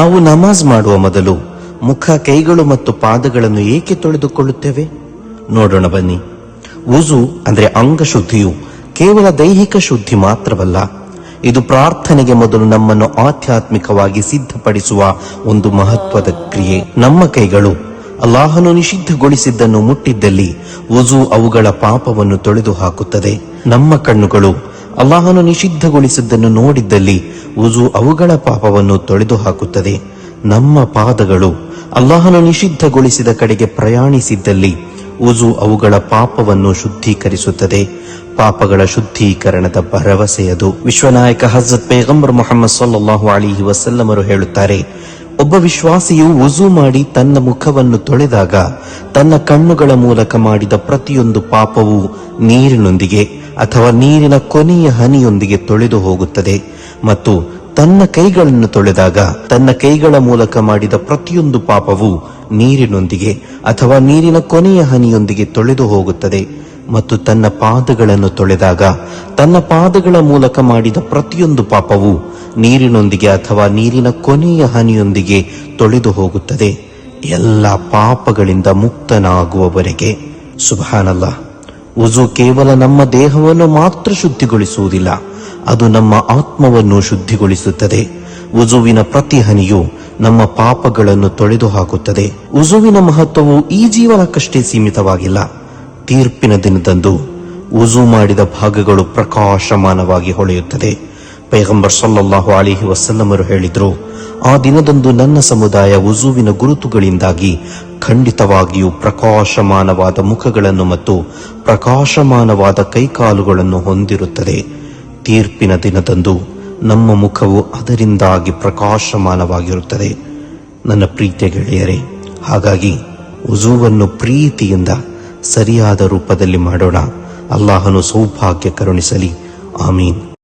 ನಾವು ನಮಾಜ್ ಮಾಡುವ ಮೊದಲು ಮುಖ, ಕೈಗಳು ಮತ್ತು ಪಾದಗಳನ್ನು ಏಕೆ ತೊಳೆದುಕೊಳ್ಳುತ್ತೇವೆ? ನೋಡೋಣ ಬನ್ನಿ. ವುಜು ಅಂದ್ರೆ ಅಂಗಶುದ್ಧಿಯು ಕೇವಲ ದೈಹಿಕ ಶುದ್ಧಿ ಮಾತ್ರವಲ್ಲ, ಇದು ಪ್ರಾರ್ಥನೆಗೆ ಮೊದಲು ನಮ್ಮನ್ನು ಆಧ್ಯಾತ್ಮಿಕವಾಗಿ ಸಿದ್ಧಪಡಿಸುವ ಒಂದು ಮಹತ್ವದ ಕ್ರಿಯೆ. ನಮ್ಮ ಕೈಗಳು ಅಲ್ಲಾಹನು ನಿಷಿದ್ಧಗೊಳಿಸಿದ್ದನ್ನು ಮುಟ್ಟಿದ್ದಲ್ಲಿ ವುಜು ಅವುಗಳ ಪಾಪವನ್ನು ತೊಳೆದು ಹಾಕುತ್ತದೆ. ನಮ್ಮ ಕಣ್ಣುಗಳು ಅಲ್ಲಾಹನು ನಿಷಿದ್ಧಗೊಳಿಸಿದ್ದನ್ನು ನೋಡಿದ್ದಲ್ಲಿ ವುಜು ಅವುಗಳ ಪಾಪವನ್ನು ತೊಳೆದು ಹಾಕುತ್ತದೆ. ನಮ್ಮ ಪಾದಗಳು ಅಲ್ಲಾಹನು ನಿಷಿದ್ಧಗೊಳಿಸಿದ ಕಡೆಗೆ ಪ್ರಯಾಣಿಸಿದ್ದಲ್ಲಿ ವುಜು ಅವುಗಳ ಪಾಪವನ್ನು ಶುದ್ಧೀಕರಿಸುತ್ತದೆ. ಪಾಪಗಳ ಶುದ್ಧೀಕರಣದ ಭರವಸೆಯದು. ವಿಶ್ವನಾಯಕ ಹಜರತ್ ಪೈಗಂಬರ್ ಮುಹಮ್ಮದ್ ಸಲ್ಲಲ್ಲಾಹು ಅಲೈಹಿ ವಸಲ್ಲಮರು ಹೇಳುತ್ತಾರೆ, ಒಬ್ಬ ವಿಶ್ವಾಸಿಯು ವುಜು ಮಾಡಿ ತನ್ನ ಮುಖವನ್ನು ತೊಳೆದಾಗ ತನ್ನ ಕಣ್ಣುಗಳ ಮೂಲಕ ಮಾಡಿದ ಪ್ರತಿಯೊಂದು ಪಾಪವೂ ನೀರಿನೊಂದಿಗೆ ಅಥವಾ ನೀರಿನ ಕೊನೆಯ ಹನಿಯೊಂದಿಗೆ ತೊಳೆದು ಹೋಗುತ್ತದೆ. ಮತ್ತು ತನ್ನ ಕೈಗಳನ್ನು ತೊಳೆದಾಗ ತನ್ನ ಕೈಗಳ ಮೂಲಕ ಮಾಡಿದ ಪ್ರತಿಯೊಂದು ಪಾಪವೂ ನೀರಿನೊಂದಿಗೆ ಅಥವಾ ನೀರಿನ ಕೊನೆಯ ಹನಿಯೊಂದಿಗೆ ತೊಳೆದು ಹೋಗುತ್ತದೆ. ಮತ್ತು ತನ್ನ ಪಾದಗಳನ್ನು ತೊಳೆದಾಗ ತನ್ನ ಪಾದಗಳ ಮೂಲಕ ಮಾಡಿದ ಪ್ರತಿಯೊಂದು ಪಾಪವೂ ನೀರಿನೊಂದಿಗೆ ಅಥವಾ ನೀರಿನ ಕೊನೆಯ ಹನಿಯೊಂದಿಗೆ ತೊಳೆದು ಹೋಗುತ್ತದೆ, ಎಲ್ಲ ಪಾಪಗಳಿಂದ ಮುಕ್ತನಾಗುವವರೆಗೆ. ಸುಬ್ಹಾನಲ್ಲಾಹ್. ವುಜು ಕೇವಲ ನಮ್ಮ ದೇಹವನ್ನು ಮಾತ್ರ ಶುದ್ಧಿಗೊಳಿಸುವುದಿಲ್ಲ, ಅದು ನಮ್ಮ ಆತ್ಮವನ್ನು ಶುದ್ಧಿಗೊಳಿಸುತ್ತದೆ. ವುಜುವಿನ ಪ್ರತಿ ಹನಿಯು ನಮ್ಮ ಪಾಪಗಳನ್ನು ತೊಳೆದು ಹಾಕುತ್ತದೆ. ವುಜುವಿನ ಮಹತ್ವವು ಈ ಜೀವನಕ್ಕಷ್ಟೇ ಸೀಮಿತವಾಗಿಲ್ಲ. ತೀರ್ಪಿನ ದಿನದಂದು ವುಜು ಮಾಡಿದ ಭಾಗಗಳು ಪ್ರಕಾಶಮಾನವಾಗಿ ಹೊಳೆಯುತ್ತದೆ. ಪೈಗಂಬರ್ ಸಲ್ಲಲ್ಲಾಹು ಅಲೈಹಿ ವಸಲ್ಲಮರು ಹೇಳಿದ್ರು, ಆ ದಿನದಂದು ನನ್ನ ಸಮುದಾಯ ವುಜುವಿನ ಗುರುತುಗಳಿಂದಾಗಿ ಖಂಡಿತವಾಗಿಯೂ ಪ್ರಕಾಶಮಾನವಾದ ಮುಖಗಳನ್ನು ಮತ್ತು ಪ್ರಕಾಶಮಾನವಾದ ಕೈಕಾಲುಗಳನ್ನು ಹೊಂದಿರುತ್ತದೆ. ತೀರ್ಪಿನ ದಿನದಂದು ನಮ್ಮ ಮುಖವು ಅದರಿಂದಾಗಿ ಪ್ರಕಾಶಮಾನವಾಗಿರುತ್ತದೆ. ನನ್ನ ಪ್ರೀತಿಯ ಗೆಳೆಯರೇ, ಹಾಗಾಗಿ ವುಜುವನ್ನು ಪ್ರೀತಿಯಿಂದ ಸರಿಯಾದ ರೂಪದಲ್ಲಿ ಮಾಡೋಣ. ಅಲ್ಲಾಹನು ಸೌಭಾಗ್ಯ ಕರುಣಿಸಲಿ. ಆಮೀನ್.